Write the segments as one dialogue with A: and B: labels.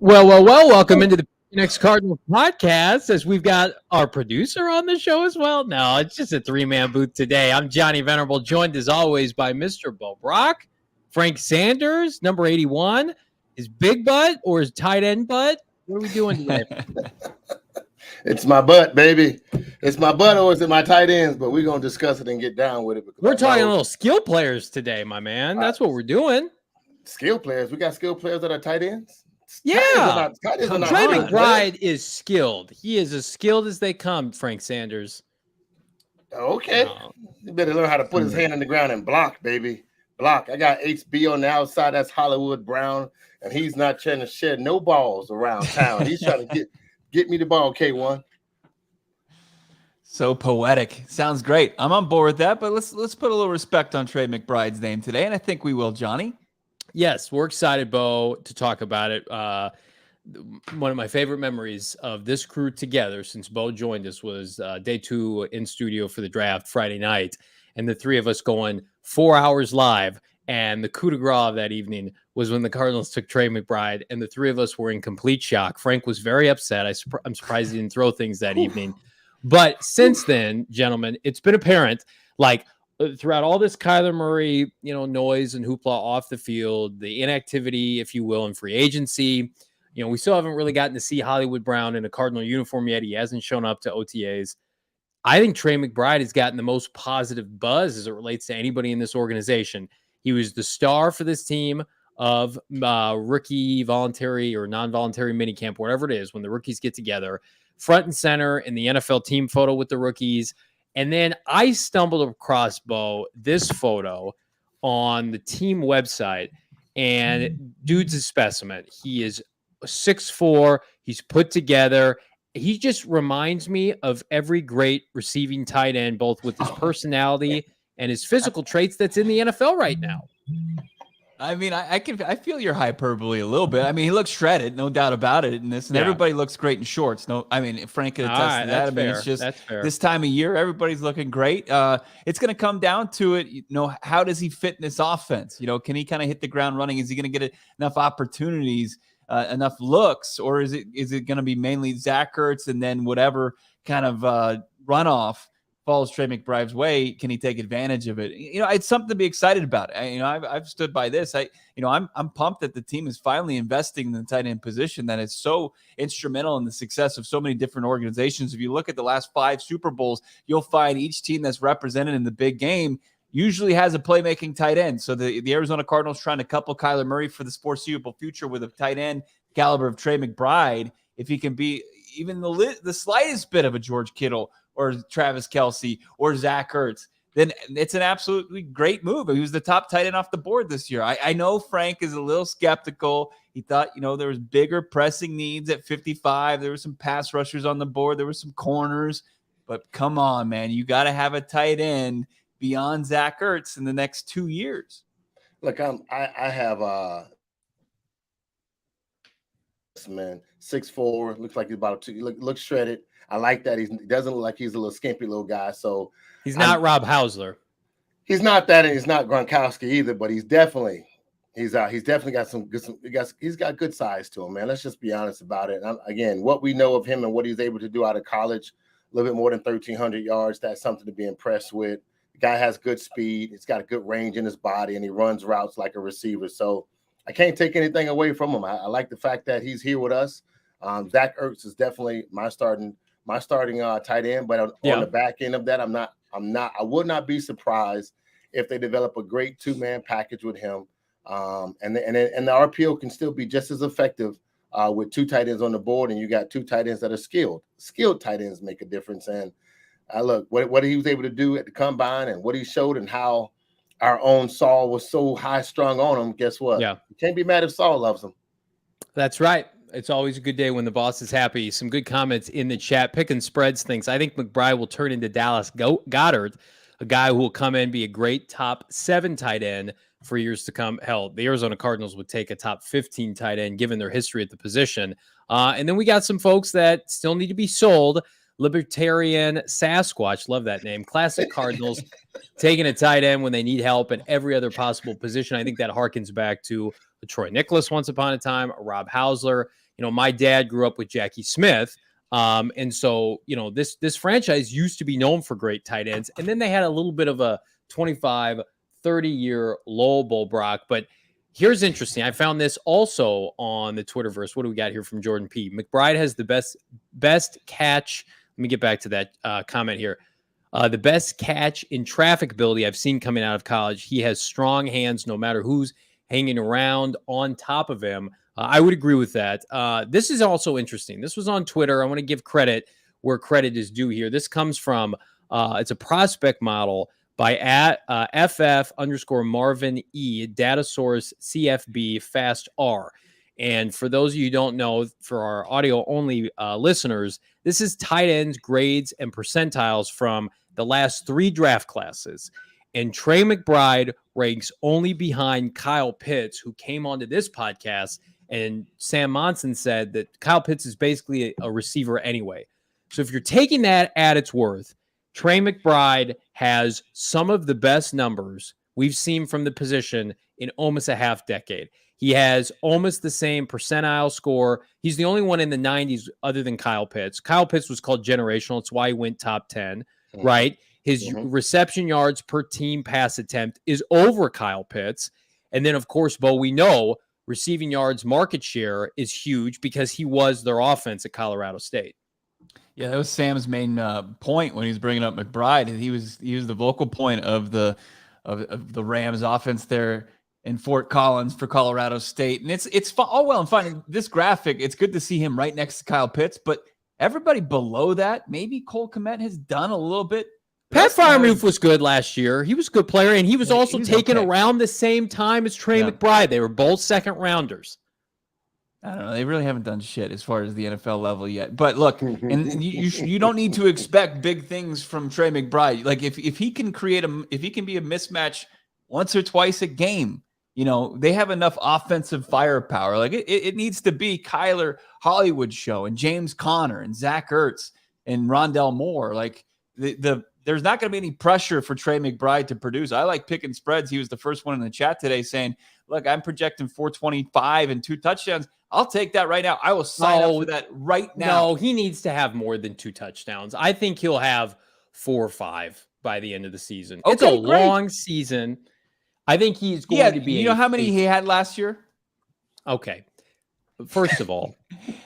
A: Well. Welcome into the PHNX Cardinals podcast as we've got our producer on the show as well. No, it's just a three-man booth today. I'm Johnny Venerable, joined as always by Mr. Bo Brock, Frank Sanders, number 81. His big butt or his tight end butt? What are we doing today?
B: It's my butt, baby. It's my butt or is it my tight ends? But we're going to discuss it and get down with it.
A: We're talking little skill players today, my man. That's what we're doing.
B: Skill players? We got skill players that are tight ends?
A: Yeah. Trey McBride is skilled. He is as skilled as they come, Frank Sanders.
B: Okay. You better learn how to put his hand in the ground and block, baby. Block. I got HB on the outside. That's Hollywood Brown. And he's not trying to shed no balls around town. He's trying to get me the ball, K1.
C: So poetic. Sounds great. I'm on board with that, but let's put a little respect on Trey McBride's name today, and I think we will, Johnny.
A: Yes, we're excited, Bo, to talk about it. One of my favorite memories of this crew together since Bo joined us was day 2 in studio for the draft Friday night, and the three of us going 4 hours live. And the coup de grace of that evening was when the Cardinals took Trey McBride, and the three of us were in complete shock. Frank was very upset. I'm surprised he didn't throw things that evening. But since then, gentlemen, it's been apparent, like throughout all this Kyler Murray, noise and hoopla off the field, the inactivity, if you will, in free agency, we still haven't really gotten to see Hollywood Brown in a Cardinal uniform yet. He hasn't shown up to OTAs. I think Trey McBride has gotten the most positive buzz as it relates to anybody in this organization. He was the star for this team of rookie voluntary or non-voluntary minicamp, whatever it is, when the rookies get together, front and center in the NFL team photo with the rookies. And then I stumbled across, Bo, this photo on the team website, and dude's a specimen. He is 6'4". He's put together. He just reminds me of every great receiving tight end, both with his personality and his physical traits that's in the NFL right now.
C: I mean, I feel your hyperbole a little bit. I mean, he looks shredded, no doubt about it in this, and everybody looks great in shorts. No, I mean, Frank could attest to that. I mean, it's just this time of year, everybody's looking great. It's going to come down to it. How does he fit in this offense? Can he kind of hit the ground running? Is he going to get enough opportunities, enough looks, or is it going to be mainly Zach Ertz and then whatever kind of runoff falls Trey McBride's way? Can he take advantage of it? It's something to be excited about. I've stood by this. I'm pumped that the team is finally investing in the tight end position that is so instrumental in the success of so many different organizations. If you look at the last 5 Super Bowls, you'll find each team that's represented in the big game usually has a playmaking tight end. So the Arizona Cardinals trying to couple Kyler Murray for the foreseeable future with a tight end caliber of Trey McBride. If he can be even the slightest bit of a George Kittle or Travis Kelce or Zach Ertz, then it's an absolutely great move. He was the top tight end off the board this year. I know Frank is a little skeptical. He thought, there was bigger pressing needs at 55. There were some pass rushers on the board. There were some corners. But come on, man. You got to have a tight end beyond Zach Ertz in the next 2 years.
B: Look, I have man, 6'4", looks like he's about 2. Looks shredded. I like that. He doesn't look like he's a little skimpy little guy. So
A: he's not Rob Hausler.
B: He's not that, and he's not Gronkowski either. But he's definitely got he's got good size to him, man. Let's just be honest about it. Again, what we know of him and what he's able to do out of college, a little bit more than 1,300 yards. That's something to be impressed with. The guy has good speed. He's got a good range in his body, and he runs routes like a receiver. So I can't take anything away from him. I like the fact that he's here with us. Zach Ertz is definitely my starting tight end, but on the back end of that, I would not be surprised if they develop a great 2-man package with him. And the RPO can still be just as effective with 2 tight ends on the board, and you got 2 tight ends that are skilled. Skilled tight ends make a difference. And look, what he was able to do at the combine and what he showed and how our own Saul was so high strung on him. Guess what?
A: Yeah.
B: You can't be mad if Saul loves him.
A: That's right. It's always a good day when the boss is happy. Some good comments in the chat. Picking Spreads thinks, I think McBride will turn into Dallas Goedert, a guy who will come in, be a great top 7 tight end for years to come. Hell, the Arizona Cardinals would take a top 15 tight end given their history at the position. And then we got some folks that still need to be sold Libertarian Sasquatch, love that name. Classic Cardinals, taking a tight end when they need help in every other possible position. I think that harkens back to Troy Nicholas once upon a time, Rob Hausler. My dad grew up with Jackie Smith. And so, this franchise used to be known for great tight ends. And then they had a little bit of a 25, 30-year lull, Bull Brock. But here's interesting. I found this also on the Twitterverse. What do we got here from Jordan P? McBride has the best catch. Let me get back to that comment here. The best catch in traffic ability I've seen coming out of college. He has strong hands no matter who's hanging around on top of him. I would agree with that. This is also interesting. This was on Twitter. I want to give credit where credit is due here. This comes from, it's a prospect model by FF_Marvin E, data source CFB Fast R. And for those of you who don't know, for our audio only listeners, this is tight ends, grades, and percentiles from the last 3 draft classes. And Trey McBride ranks only behind Kyle Pitts, who came onto this podcast. And Sam Monson said that Kyle Pitts is basically a receiver anyway. So if you're taking that at its worth, Trey McBride has some of the best numbers we've seen from the position in almost a half decade. He has almost the same percentile score. He's the only one in the 90s other than Kyle Pitts. Kyle Pitts was called generational. It's why he went top 10, right? His reception yards per team pass attempt is over Kyle Pitts. And then, of course, Bo, we know receiving yards market share is huge because he was their offense at Colorado State.
C: Yeah, that was Sam's main point when he was bringing up McBride. He was the vocal point of the Rams offense there in Fort Collins for Colorado State. And it's all well and fine. This graphic, it's good to see him right next to Kyle Pitts, but everybody below that, maybe Cole Kmet has done a little bit.
A: Pat Freiermuth was good last year. He was a good player, and he was also taken around the same time as Trey McBride. They were both second rounders.
C: I don't know. They really haven't done shit as far as the NFL level yet. But look, and you don't need to expect big things from Trey McBride. Like if he can if he can be a mismatch once or twice a game, they have enough offensive firepower. Like it needs to be Kyler Hollywood show and James Conner and Zach Ertz and Rondell Moore. Like there's not going to be any pressure for Trey McBride to produce. I like picking spreads. He was the first one in the chat today saying, look, I'm projecting 425 and 2 touchdowns. I'll take that right now. I will sign up for that right now.
A: No, he needs to have more than 2 touchdowns. I think he'll have 4 or 5 by the end of the season. Okay, it's a long season. I think he's going to be.
C: You know how many he had last year?
A: Okay. First of all,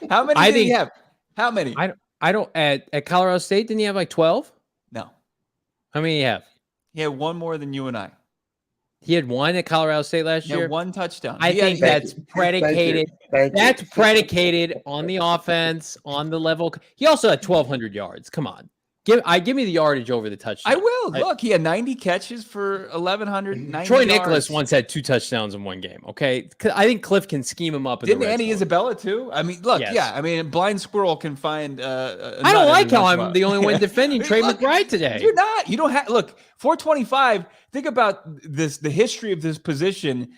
C: how many did he have? How many?
A: I don't at Colorado State, didn't he have like 12?
C: No.
A: How many do you have?
C: He had 1 more than you and I.
A: He had 1 at Colorado State last year?
C: 1 touchdown.
A: I think that's predicated. That's predicated on the offense, on the level. He also had 1,200 yards. Come on. Give me the yardage over the touchdown.
C: I will. Look, he had 90 catches for 1,190
A: Troy Nicholas once had 2 touchdowns in 1 game, okay? I think Cliff can scheme him up.
C: Didn't Andy Isabella too? I mean, look, yeah. I mean, blind squirrel can find
A: I don't like how I'm the only one defending Trey McBride today.
C: You're not. You don't have. Look, 425, think about the history of this position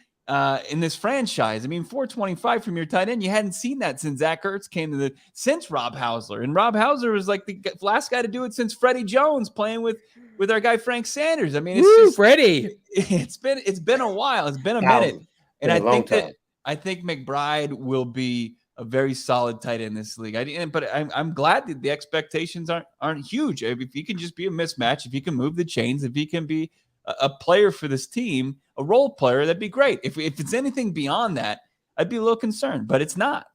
C: in this franchise. I mean, 425 from your tight end, you hadn't seen that since Zach Ertz came since Rob Hausler. And Rob Hausler was like the last guy to do it since Freddie Jones playing with our guy Frank Sanders. I mean, it's
A: Freddie.
C: It's been a while. It's been a minute. And I think McBride will be a very solid tight end in this league. But I'm glad that the expectations aren't huge. If he can just be a mismatch, if he can move the chains, if he can be a player for this team, a role player, that'd be great. If it's anything beyond that, I'd be a little concerned, but it's not.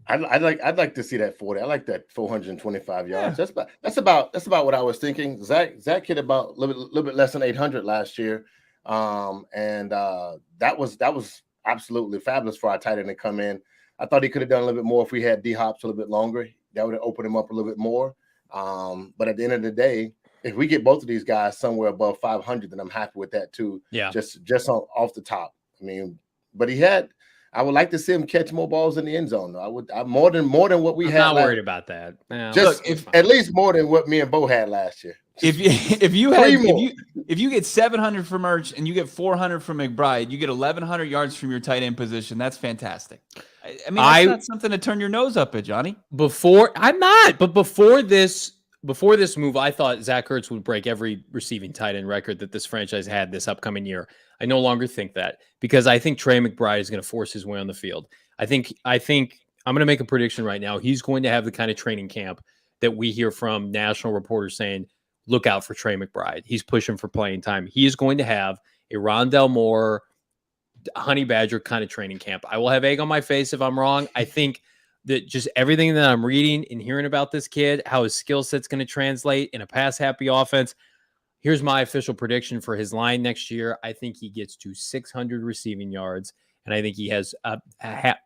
B: I'd like to see that 40. I like that 425 yards. Yeah. That's about what I was thinking. Zach hit about a little bit less than 800 last year, and that was absolutely fabulous for our tight end to come in. I thought he could have done a little bit more if we had D Hops a little bit longer. That would have opened him up a little bit more. But at the end of the day, if we get both of these guys somewhere above 500, then I'm happy with that too.
A: Yeah.
B: Just off the top. I mean, but I would like to see him catch more balls in the end zone. Though. More than what we had.
A: I'm not worried about that. No.
B: At least more than what me and Bo had last year.
C: If you get 700 from Ertz and you get 400 from McBride, you get 1,100 yards from your tight end position. That's fantastic. I mean, that's not something to turn your nose up at, Johnny.
A: I'm not, but before this move, I thought Zach Ertz would break every receiving tight end record that this franchise had this upcoming year. I no longer think that, because I think Trey McBride is going to force his way on the field. I think I'm going to make a prediction right now. He's going to have the kind of training camp that we hear from national reporters saying, look out for Trey McBride. He's pushing for playing time. He is going to have a Rondell Moore, Honey Badger kind of training camp. I will have egg on my face if I'm wrong. I think that just everything that I'm reading and hearing about this kid, how his skill set's going to translate in a pass-happy offense. Here's my official prediction for his line next year. I think he gets to 600 receiving yards, and I think he has a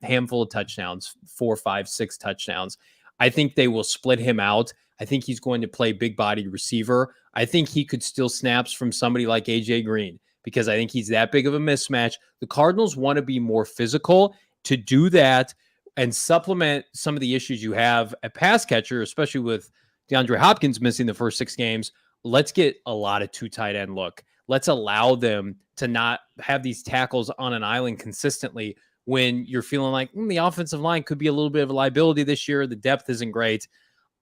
A: handful of touchdowns, 4, 5, 6 touchdowns. I think they will split him out. I think he's going to play big-bodied receiver. I think he could steal snaps from somebody like A.J. Green, because I think he's that big of a mismatch. The Cardinals want to be more physical. To do that and supplement some of the issues you have at pass catcher, especially with DeAndre Hopkins missing the first 6 games, let's get a lot of 2 tight end look. Let's allow them to not have these tackles on an island consistently when you're feeling like the offensive line could be a little bit of a liability this year. The depth isn't great.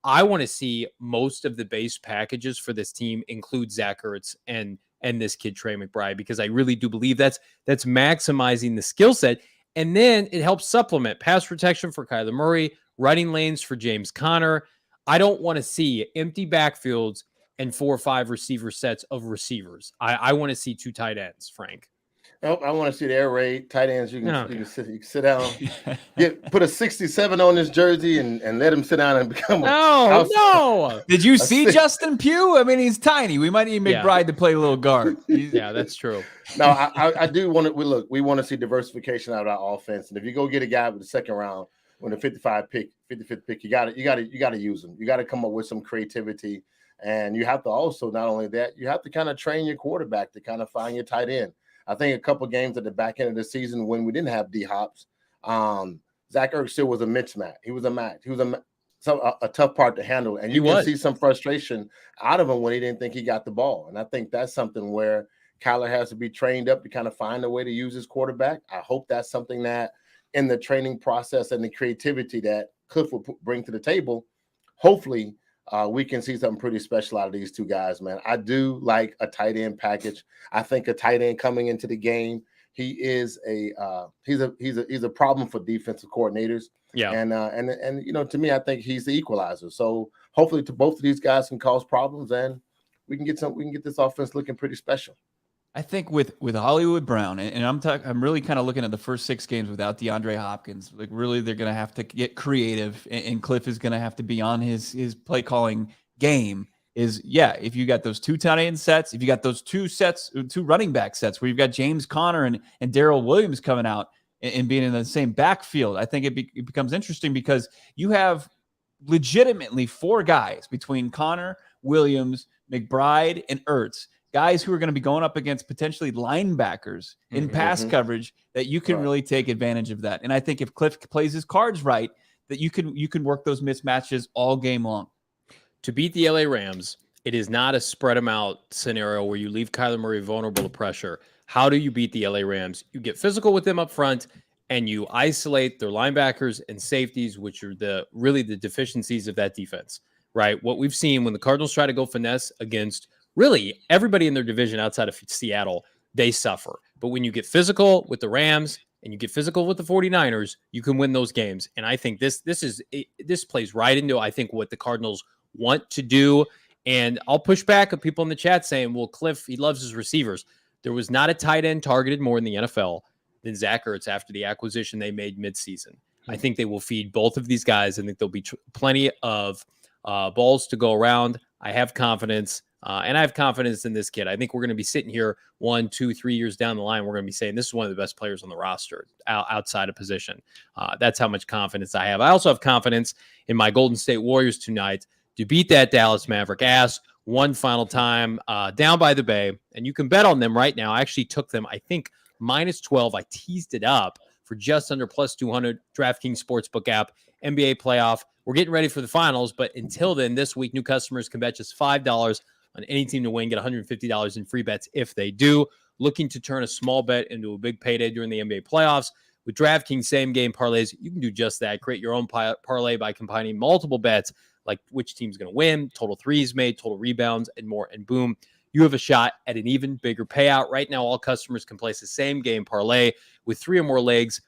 A: I want to see most of the base packages for this team include Zach Ertz and this kid, Trey McBride, because I really do believe that's maximizing the skill set. And then it helps supplement pass protection for Kyler Murray, running lanes for James Conner. I don't want to see empty backfields and 4 or 5 receiver sets of receivers. I want to see 2 tight ends, Frank.
B: Nope, I want to see the air raid tight ends. You can sit down, put a 67 on this jersey and let him sit down and become
A: no.
C: Did you see Justin Pugh? I mean, he's tiny. We might need McBride to play a little guard.
A: Yeah, that's true.
B: No, I do want to. We want to see diversification out of our offense, and if you go get a guy with the second round, when the 55th pick, you got to use them. You got to come up with some creativity, and you have to also, not only that, you have to kind of train your quarterback to kind of find your tight end. I think a couple games at the back end of the season when we didn't have D-Hops, Zach Ertz still was a mismatch. He was a match. He was a tough part to handle. And you can see some frustration out of him when he didn't think he got the ball. And I think that's something where Kyler has to be trained up to kind of find a way to use his quarterback. I hope that's something that in the training process and the creativity that Cliff will bring to the table, hopefully we can see something pretty special out of these 2 guys, man. I do like a tight end package. I think a tight end coming into the game, he is he's a problem for defensive coordinators.
A: Yeah.
B: And to me, I think he's the equalizer. So hopefully to both of these guys can cause problems and we can get this offense looking pretty special.
C: I think with Hollywood Brown, and I'm really kind of looking at the first 6 games without DeAndre Hopkins. Like, really, they're going to have to get creative, and Cliff is going to have to be on his play calling game. If you got those 2 tight end sets, if you got those 2 running back sets where you've got James Conner and Darrell Williams coming out and being in the same backfield, I think it becomes interesting because you have legitimately 4 guys between Conner, Williams, McBride, and Ertz. Guys who are going to be going up against potentially linebackers in pass coverage that you can really take advantage of that. And I think if Cliff plays his cards right, that you can work those mismatches all game long.
A: To beat the LA Rams, it is not a spread them out scenario where you leave Kyler Murray vulnerable to pressure. How do you beat the LA Rams? You get physical with them up front and you isolate their linebackers and safeties, which are really the deficiencies of that defense, right? What we've seen when the Cardinals try to go finesse against really everybody in their division outside of Seattle, they suffer. But when you get physical with the Rams and you get physical with the 49ers, you can win those games. And I think this plays right into, I think, what the Cardinals want to do. And I'll push back at people in the chat saying, well, Cliff, he loves his receivers. There was not a tight end targeted more in the NFL than Zach Ertz after the acquisition they made midseason. I think they will feed both of these guys. I think there'll be plenty of balls to go around. I have confidence. And I have confidence in this kid. I think we're going to be sitting here 1, 2, 3 years down the line. We're going to be saying this is one of the best players on the roster outside of position. That's how much confidence I have. I also have confidence in my Golden State Warriors tonight to beat that Dallas Maverick ass one final time down by the Bay. And you can bet on them right now. I actually took them, I think, -12. I teased it up for just under +200. DraftKings Sportsbook app, NBA playoff. We're getting ready for the finals. But until then, this week, new customers can bet just $5 on any team to win, get $150 in free bets if they do. Looking to turn a small bet into a big payday during the NBA playoffs. With DraftKings same-game parlays, you can do just that. Create your own parlay by combining multiple bets, like which team's going to win, total threes made, total rebounds, and more. And boom, you have a shot at an even bigger payout. Right now, all customers can place a same-game parlay with 3 or more legs.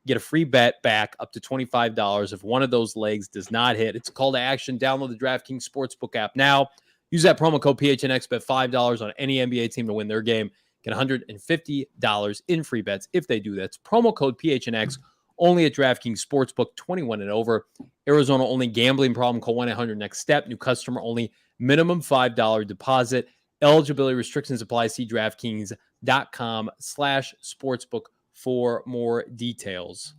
A: Get a free bet back up to $25 if one of those legs does not hit. It's a call to action. Download the DraftKings Sportsbook app now. Use that promo code PHNX. Bet $5 on any NBA team to win their game. Get $150 in free bets if they do that. It's promo code PHNX only at DraftKings Sportsbook, 21 and over. Arizona only. Gambling problem, call 1-800-NEXT-STEP. New customer only. Minimum $5 deposit. Eligibility restrictions apply. See DraftKings.com/sportsbook for more details.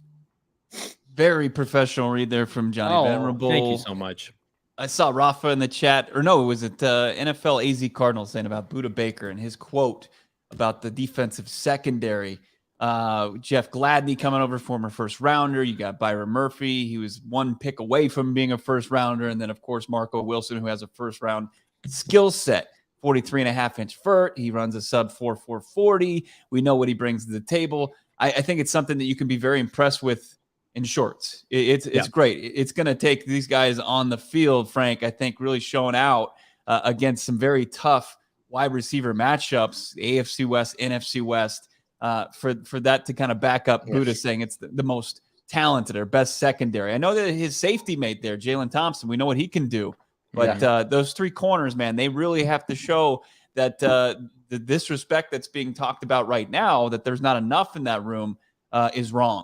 C: Very professional read there from Johnny Venerable.
A: Thank you so much.
C: I saw Rafa in the chat, or no, it was at NFL AZ Cardinals saying about Budda Baker and his quote about the defensive secondary. Jeff Gladney coming over, former first rounder. You got Byron Murphy. He was 1 pick away from being a first rounder. And then, of course, Marco Wilson, who has a first round skill set. 43.5-inch vert. He runs a sub 4.40. We know what he brings to the table. I think it's something that you can be very impressed with in shorts. It's great. It's going to take these guys on the field, Frank, I think really showing out against some very tough wide receiver matchups, AFC West, NFC West, for that to kind of back up Budda saying it's the most talented or best secondary. I know that his safety mate there, Jalen Thompson, we know what he can do. But those 3 corners, man, they really have to show that the disrespect that's being talked about right now, that there's not enough in that room, is wrong.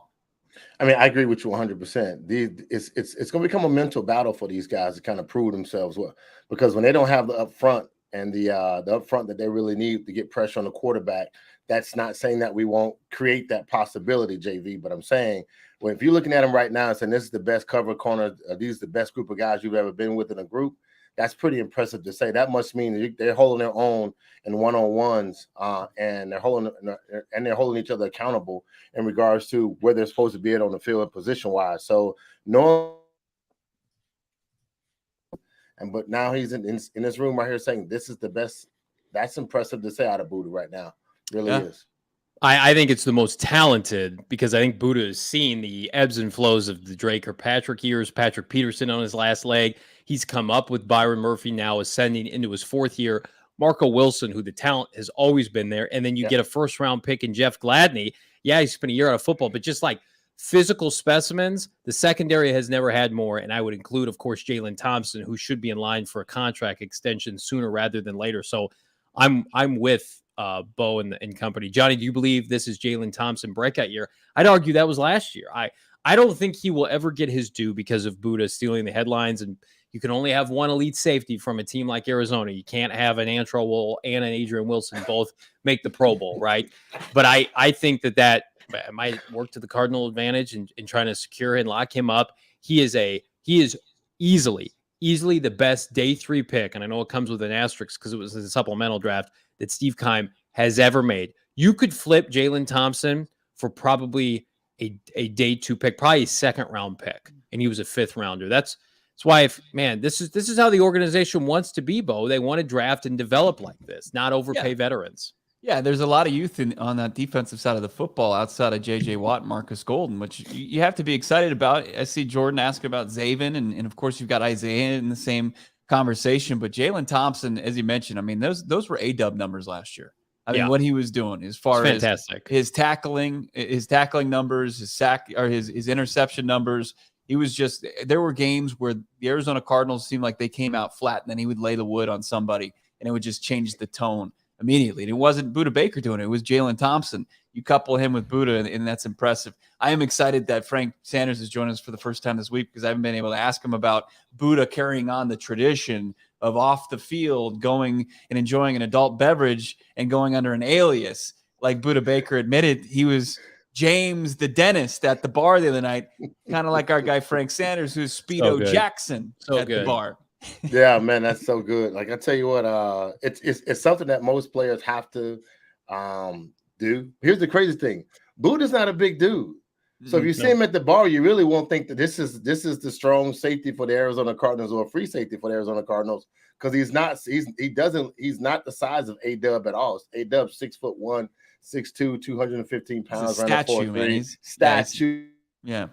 B: I mean, I agree with you 100%. It's going to become a mental battle for these guys to kind of prove themselves, because when they don't have the up front and the up front that they really need to get pressure on the quarterback, that's not saying that we won't create that possibility, JV. But I'm saying, well, if you're looking at them right now and saying this is the best cover corner, these are the best group of guys you've ever been with in a group, that's pretty impressive to say. That must mean they're holding their own in one-on-ones, and they're holding each other accountable in regards to where they're supposed to be at on the field position-wise. So but now he's in this room right here saying this is the best. That's impressive to say out of Budda right now. It really is.
A: I think it's the most talented, because I think Budda has seen the ebbs and flows of the Drake or Patrick years. Patrick Peterson on his last leg. He's come up with Byron Murphy now ascending into his 4th year. Marco Wilson, who the talent has always been there. And then you get a first-round pick in Jeff Gladney. Yeah, he spent a year out of football, but just like physical specimens, the secondary has never had more. And I would include, of course, Jalen Thompson, who should be in line for a contract extension sooner rather than later. So I'm with Bo and company. Johnny, do you believe this is Jalen Thompson breakout year? I'd argue that was last year. I don't think he will ever get his due because of Budda stealing the headlines, and you can only have one elite safety from a team like Arizona. You can't have an Antrell and an Adrian Wilson both make the Pro Bowl, right? But I think that might work to the Cardinal advantage in trying to secure and lock him up. He is easily the best day 3 pick, and I know it comes with an asterisk because it was a supplemental draft, that Steve Keim has ever made. You could flip Jalen Thompson for probably a day 2 pick, probably a 2nd round pick, and he was a 5th rounder. That's why, this is how the organization wants to be, Bo. They want to draft and develop like this, not overpay veterans.
C: Yeah, there's a lot of youth on that defensive side of the football outside of J.J. Watt and Marcus Golden, which you have to be excited about. I see Jordan ask about Zaven, and of course you've got Isaiah in the same conversation. But Jalen Thompson, as you mentioned, I mean, those were A-dub numbers last year. I mean, what he was doing as far as his tackling numbers, his sack or his interception numbers. He was just, there were games where the Arizona Cardinals seemed like they came out flat, and then he would lay the wood on somebody, and it would just change the tone immediately. And it wasn't Budda Baker doing it. It was Jalen Thompson. You couple him with Budda, and that's impressive. I am excited that Frank Sanders is joining us for the first time this week, because I haven't been able to ask him about Budda carrying on the tradition of off the field going and enjoying an adult beverage and going under an alias. Like Budda Baker admitted, he was James the dentist at the bar the other night, kind of like our guy Frank Sanders, who's Speedo Jackson at the bar.
B: Yeah, man, that's so good. Like, I tell you what, it's something that most players have to do. Here's the crazy thing: Budda's not a big dude, so if you see him at the bar, you really won't think that this is the strong safety for the Arizona Cardinals or a free safety for the Arizona Cardinals, because he's not the size of A-Dub at all. A-Dub's 6'1", 6'2", 215 pounds.
C: He's a statue, man. He's
B: statue.
C: Yeah.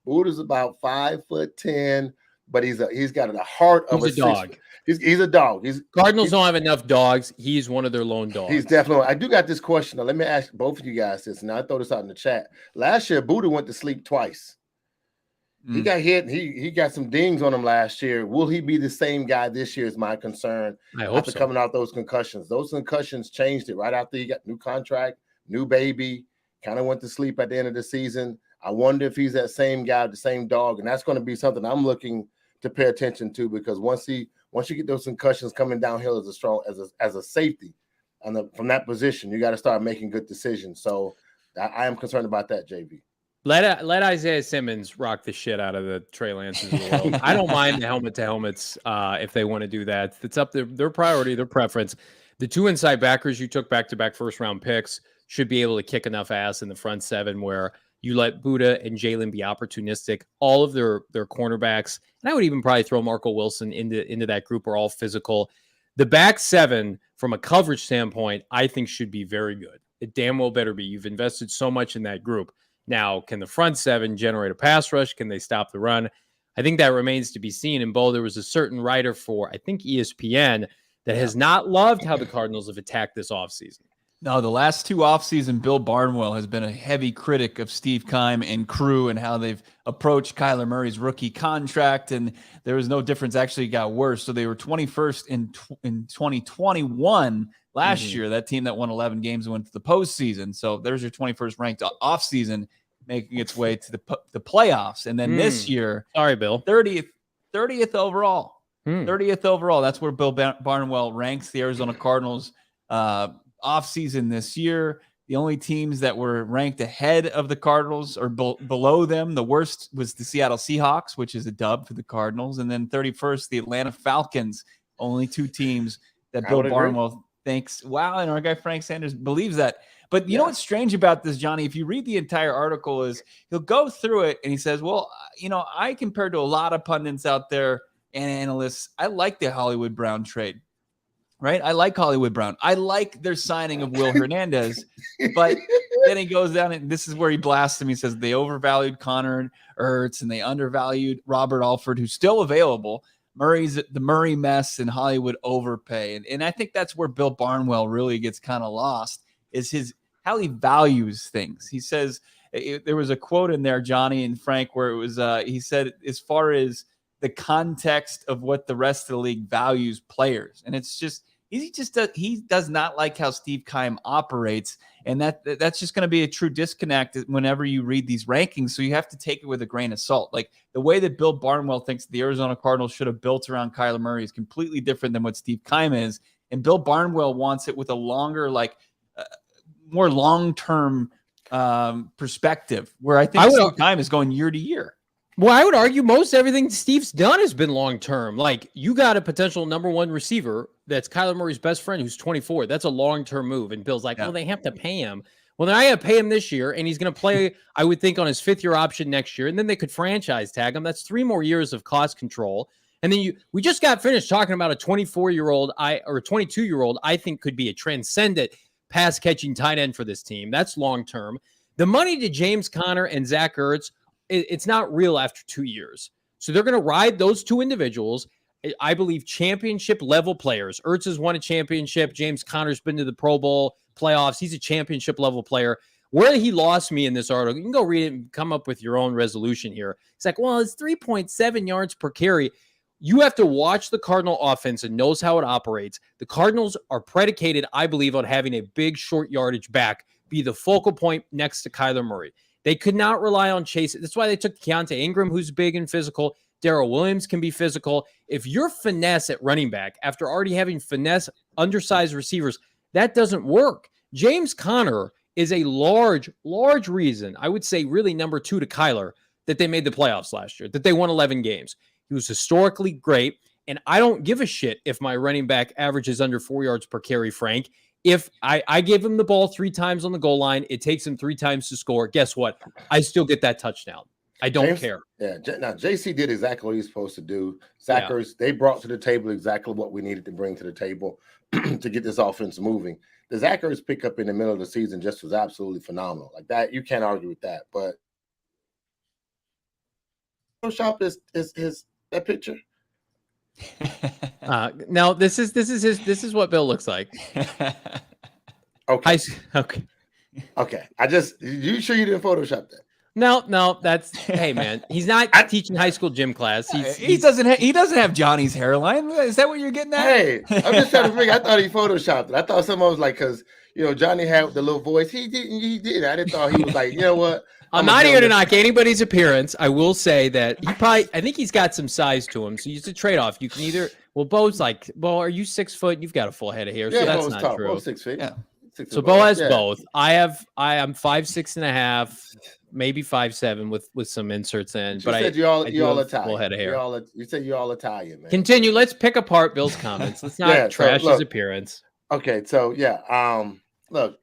B: Buddha's about 5'10", but he's got the heart of
A: a dog.
B: He's a dog.
A: Cardinals don't have enough dogs. He's one of their lone dogs.
B: He's definitely. I do got this question. Now, let me ask both of you guys this. Now I throw this out in the chat. Last year, Buddha went to sleep twice. He got hit. He got some dings on him last year. Will he be the same guy this year? Is my concern.
A: I hope
B: after coming out those concussions. Those concussions changed it right after he got new contract, new baby. Kind of went to sleep at the end of the season. I wonder if he's that same guy, the same dog, and that's going to be something I'm looking to pay attention to, because once you get those concussions coming downhill as a safety, from that position, you got to start making good decisions. So I am concerned about that, JV.
A: Let Isaiah Simmons rock the shit out of the Trey Lances of the world. I don't mind the helmet to helmets if they want to do that. It's up to their priority, their preference. The two inside backers you took back-to-back first-round picks should be able to kick enough ass in the front seven where you let Buddha and Jalen be opportunistic. All of their cornerbacks, and I would even probably throw Marco Wilson into that group, are all physical. The back seven, from a coverage standpoint, I think should be very good. It damn well better be. You've invested so much in that group. Now, can the front seven generate a pass rush? Can they stop the run? I think that remains to be seen. And, Bo, there was a certain writer for, I think, ESPN that has not loved how the Cardinals have attacked this offseason.
C: No, the last two offseason, Bill Barnwell has been a heavy critic of Steve Keim and crew and how they've approached Kyler Murray's rookie contract, and there was no difference. Actually, it got worse. So they were 21st in 2021 last year, that team that won 11 games and went to the postseason. So there's your 21st ranked offseason making its way to the playoffs. And then this year,
A: sorry, Bill,
C: 30th overall. 30th overall. That's where Bill Barnwell ranks the Arizona Cardinals offseason this year. The only teams that were ranked ahead of the Cardinals or below them, the worst was the Seattle Seahawks, which is a dub for the Cardinals. And then 31st, the Atlanta Falcons. Only two teams that Bill Barnwell thinks, wow, and our guy Frank Sanders believes that. But you know what's strange about this, Johnny? If you read the entire article, is he'll go through it and he says, well, I compared to a lot of pundits out there and analysts, I like the Hollywood Brown trade. Right? I like Hollywood Brown. I like their signing of Will Hernandez. But then he goes down, and this is where he blasts him. He says they overvalued Connor Ertz and they undervalued Robert Alford, who's still available. The Murray mess and Hollywood overpay. And I think that's where Bill Barnwell really gets kind of lost, is how he values things. He says, there was a quote in there, Johnny and Frank, where it was, he said, as far as the context of what the rest of the league values players. And it's just, he does not like how Steve Keim operates, and that's just going to be a true disconnect whenever you read these rankings. So you have to take it with a grain of salt. Like the way that Bill Barnwell thinks the Arizona Cardinals should have built around Kyler Murray is completely different than what Steve Keim is, and Bill Barnwell wants it with a longer, more long-term perspective. Where I think Steve Keim is going year to year.
A: Well, I would argue most everything Steve's done has been long-term. Like, you got a potential number one receiver that's Kyler Murray's best friend who's 24. That's a long-term move. And Bill's like, well, they have to pay him. Well, then I got to pay him this year, and he's going to play, I would think, on his fifth-year option next year, and then they could franchise tag him. That's 3 more years of cost control. And then we just got finished talking about a 24-year-old or a 22-year-old I think could be a transcendent pass-catching tight end for this team. That's long-term. The money to James Conner and Zach Ertz, it's not real after 2 years. So they're going to ride those two individuals. I believe championship level players. Ertz has won a championship. James Conner's been to the Pro Bowl playoffs. He's a championship level player. Where he lost me in this article, you can go read it and come up with your own resolution here. It's like, well, it's 3.7 yards per carry. You have to watch the Cardinal offense and knows how it operates. The Cardinals are predicated, I believe, on having a big short yardage back be the focal point next to Kyler Murray. They could not rely on Chase. That's why they took Keontae Ingram, who's big and physical. Darrell Williams can be physical. If you're finesse at running back, after already having finesse undersized receivers, that doesn't work. James Conner is a large reason, I would say really number 2 to Kyler, that they made the playoffs last year, that they won 11 games. He was historically great, and I don't give a shit if my running back averages under 4 yards per carry, Frank. If I give him the ball 3 times on the goal line, it takes him 3 times to score. Guess what? I still get that touchdown. I don't care.
B: Yeah. Now, JC did exactly what he's supposed to do. Zachers, they brought to the table exactly what we needed to bring to the table to get this offense moving. the Zach Ertz pickup in the middle of the season just was absolutely phenomenal. Like that, you can't argue with that. But Photoshop is that picture.
A: No, this is what Bill looks like.
B: Okay.
A: Okay.
B: Okay. You sure you didn't Photoshop that?
A: No, that's hey man. He's not teaching high school gym class.
C: He doesn't have Johnny's hairline. Is that what you're getting at?
B: Hey, I'm just trying to figure. I thought he photoshopped it. I thought someone was like, because Johnny had the little voice. He did. I didn't thought he was like, you know what?
A: I'm not here to knock anybody's appearance. I will say that I think he's got some size to him. So it's a trade-off. You can either Bo's like, Bo, are you 6 foot? You've got a full head of hair.
B: Yeah,
A: so that's
B: Bo's
A: not
B: tall.
A: true.
B: Bo's 6 feet.
C: Yeah.
A: So Bo has both. I am 5'6.5", maybe 5'7" with some inserts in.
B: But I said you all Italian.
A: Full head of hair.
B: You said you're all Italian, man.
A: Continue. Let's pick apart Bill's comments. Let's not trash his appearance.
B: Okay, so look,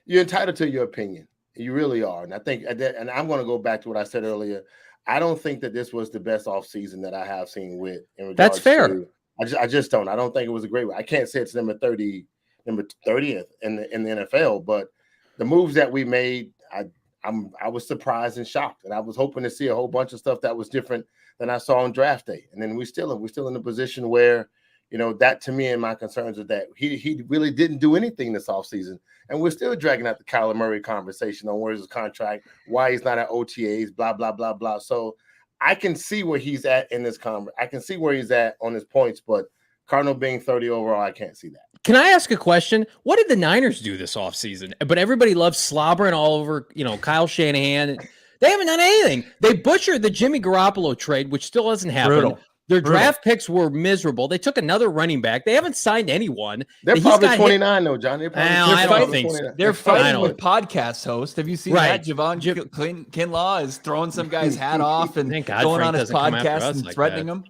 B: you're entitled to your opinion. You really are, and I think, and I'm going to go back to what I said earlier. I don't think that this was the best offseason that I have seen with. In regards
A: That's fair.
B: I just don't. I don't think it was a great one. I can't say it's number 30th in the NFL, but the moves that we made, I was surprised and shocked, and I was hoping to see a whole bunch of stuff that was different than I saw on draft day. And then we're still in a position where, that to me and my concerns are that he really didn't do anything this offseason, and we're still dragging out the Kyler Murray conversation on where's his contract, why he's not at OTAs, blah blah blah blah. So I can see where he's at in this conversation. I can see where he's at on his points, but Cardinal being 30 overall, I can't see that.
A: Can I ask a question? What did the Niners do this offseason? But everybody loves slobbering all over, Kyle Shanahan. They haven't done anything. They butchered the Jimmy Garoppolo trade, which still hasn't happened.
C: Brutal.
A: Their draft picks were miserable. They took another running back. They haven't signed anyone.
B: They're probably 29, though, John.
A: I don't think so.
C: They're fighting with podcast hosts. Have you seen that? Javon Kinlaw is throwing some guy's hat off and going on his podcast and threatening him.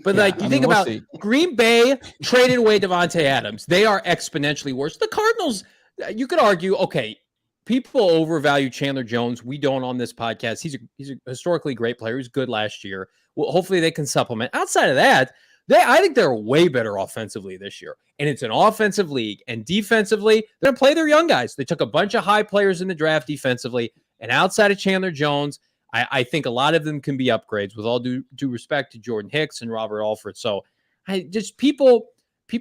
A: But you think about Green Bay traded away Devontae Adams. They are exponentially worse. The Cardinals, you could argue, okay, people overvalue Chandler Jones. We don't on this podcast. He's a historically great player. He was good last year. Well, hopefully they can supplement. Outside of that, I think they're way better offensively this year. And it's an offensive league. And defensively, they're going to play their young guys. They took a bunch of high players in the draft defensively. And outside of Chandler Jones, I think a lot of them can be upgrades, with all due respect to Jordan Hicks and Robert Alford. So people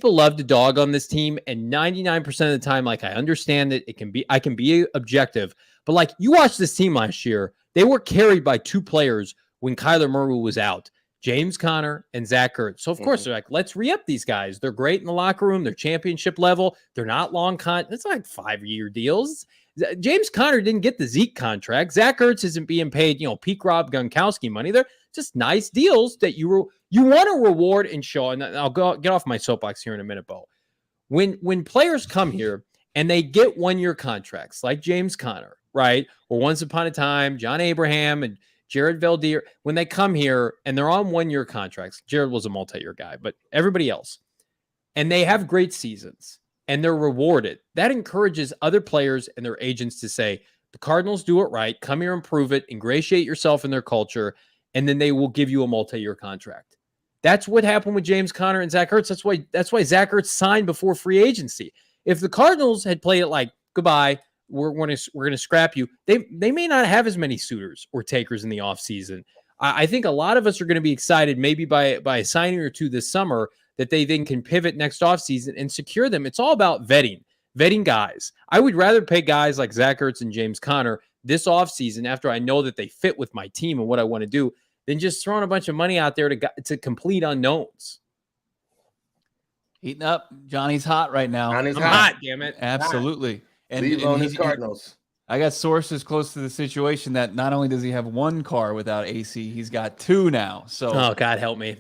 A: love to dog on this team. And 99% of the time, I understand that I can be objective. But you watched this team last year, they were carried by two players when Kyler Murray was out, James Conner and Zach Ertz. So, of course, they're let's re-up these guys. They're great in the locker room. They're championship level. They're not long it's like 5-year deals. James Conner didn't get the Zeke contract. Zach Ertz isn't being paid, peak Rob Gronkowski money. They're just nice deals that you want to reward and show. And I'll get off my soapbox here in a minute, Bo. When players come here and they get 1-year contracts like James Conner, right? Or once upon a time, John Abraham and Jared Valdir, when they come here and they're on 1-year contracts, Jared was a multi-year guy, but everybody else, and they have great seasons and they're rewarded, that encourages other players and their agents to say, the Cardinals do it right. Come here and prove it. Ingratiate yourself in their culture, and then they will give you a multi-year contract. That's what happened with James Conner and Zach Ertz. That's why Zach Ertz signed before free agency. If the Cardinals had played it goodbye, we're going to scrap you, they may not have as many suitors or takers in the offseason. I think a lot of us are going to be excited maybe by a signing or two this summer that they then can pivot next offseason and secure them. It's all about vetting guys. I would rather pay guys like Zach Ertz and James Conner this offseason after I know that they fit with my team and what I want to do than just throwing a bunch of money out there to complete unknowns.
C: Heating up. Johnny's hot right now.
A: I'm hot, damn it.
C: Absolutely.
B: And his Cardinals.
C: I got sources close to the situation that not only does he have 1 car without AC, he's got 2 now. So,
A: oh, God help me.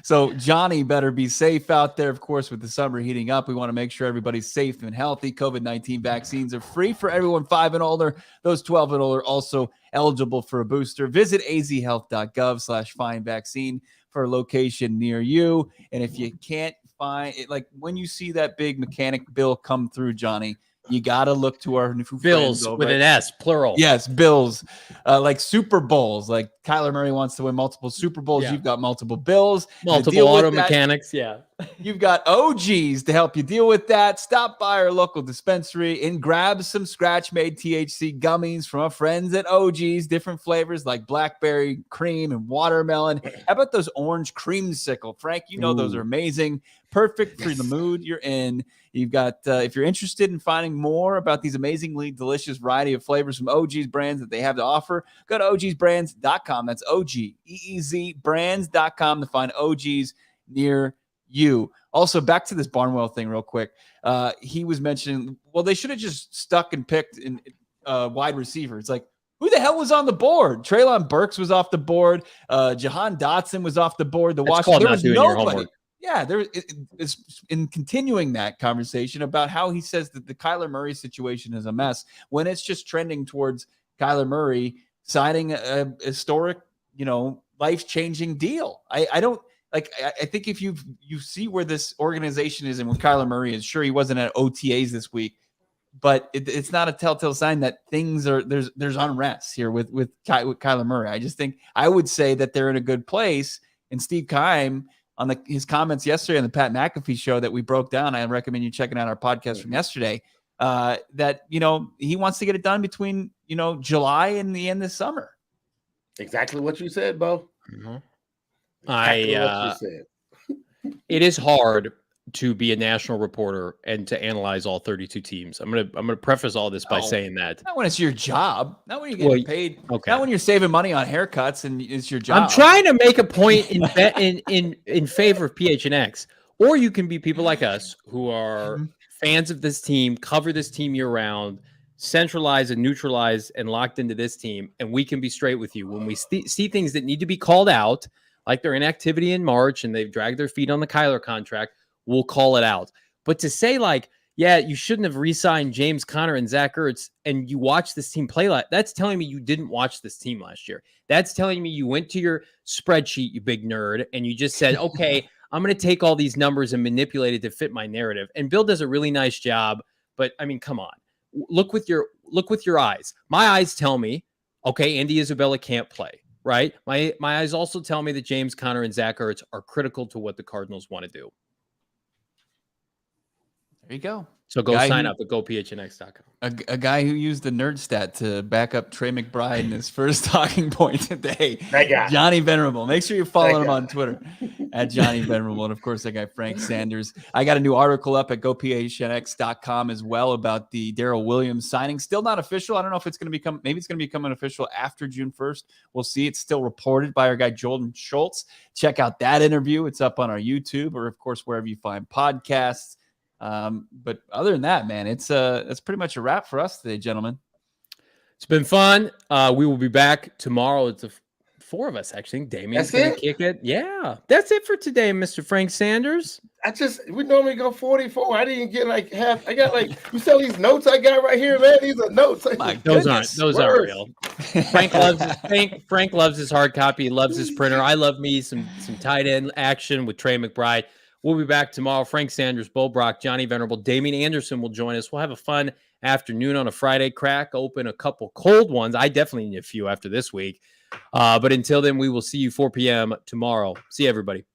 C: So Johnny better be safe out there. Of course, with the summer heating up, we want to make sure everybody's safe and healthy. COVID-19 vaccines are free for everyone 5 and older. Those 12 and older also eligible for a booster. Visit azhealth.gov/find-vaccine for a location near you. And if you can't find it, when you see that big mechanic bill come through, Johnny, you got to look to our new
A: Bills with an S, plural.
C: Yes, Bills. Like Super Bowls. Like Kyler Murray wants to win multiple Super Bowls. Yeah. You've got multiple Bills.
A: Multiple auto mechanics, yeah.
C: You've got OGs to help you deal with that. Stop by our local dispensary and grab some scratch-made THC gummies from our friends at OGs, different flavors like blackberry, cream, and watermelon. How about those orange creamsicle? Frank, you know those are amazing. Perfect for the mood you're in. You've got, if you're interested in finding more about these amazingly delicious variety of flavors from OG's brands that they have to offer, go to ogsbrands.com. That's OGEEZ brands.com to find OGs near you. Also, back to this Barnwell thing real quick. He was mentioning, well, they should have just stuck and picked in wide receiver. It's like, who the hell was on the board? Treylon Burks was off the board. Jahan Dotson was off the board. There was nobody. Yeah, it's in continuing that conversation about how he says that the Kyler Murray situation is a mess when it's just trending towards Kyler Murray signing a historic, life-changing deal. I don't. Like, I think if you see where this organization is and where Kyler Murray is, sure, he wasn't at OTAs this week, but it's not a telltale sign that there's unrest here with Kyler Murray. I just think I would say that they're in a good place. And Steve Keim, on his comments yesterday on the Pat McAfee show that we broke down, I recommend you checking out our podcast from yesterday, that, he wants to get it done between, July and the end of summer.
B: Exactly what you said, Bo.
A: Mm-hmm. It is hard to be a national reporter and to analyze all 32 teams. I'm gonna preface all this by saying that.
C: Not when it's your job. Not when you're getting paid. Okay. Not when you're saving money on haircuts and it's your job.
A: I'm trying to make a point in favor of PHNX. Or you can be people like us who are fans of this team, cover this team year round, centralized and neutralized and locked into this team, and we can be straight with you. When we see things that need to be called out, like their inactivity in March and they've dragged their feet on the Kyler contract, we'll call it out. But to say you shouldn't have re-signed James Conner and Zach Ertz and you watch this team play, that's telling me you didn't watch this team last year. That's telling me you went to your spreadsheet, you big nerd, and you just said, okay, I'm going to take all these numbers and manipulate it to fit my narrative. And Bill does a really nice job, but I mean, come on. Look with your eyes. My eyes tell me, okay, Andy Isabella can't play. Right. My eyes also tell me that James Conner and Zach Ertz are critical to what the Cardinals want to do.
C: There you go.
A: So go sign up at gophnx.com.
C: A guy who used the nerd stat to back up Trey McBride in his first talking point today.
B: That guy.
C: Johnny Venerable. Make sure you're following him on Twitter at Johnny Venerable. And of course, that guy, Frank Sanders. I got a new article up at gophnx.com as well about the Darrell Williams signing. Still not official. I don't know if it's going to maybe it's going to become an official after June 1st. We'll see. It's still reported by our guy, Jordan Schultz. Check out that interview. It's up on our YouTube or, of course, wherever you find podcasts. But other than that, man, that's pretty much a wrap for us today, gentlemen.
A: It's been fun. We will be back tomorrow. It's the four of us, actually. Damien's going to kick it. Yeah, that's it for today, Mr. Frank Sanders.
B: We normally go 44. I didn't get half. I got you saw these notes I got right here, man. These are notes.
A: Those aren't real. Frank loves his hard copy. He loves his printer. I love me some tight end action with Trey McBride. We'll be back tomorrow. Frank Sanders, Bo Brock, Johnny Venerable, Damien Anderson will join us. We'll have a fun afternoon on a Friday. Crack open a couple cold ones. I definitely need a few after this week. But until then, we will see you 4 p.m. tomorrow. See you, everybody.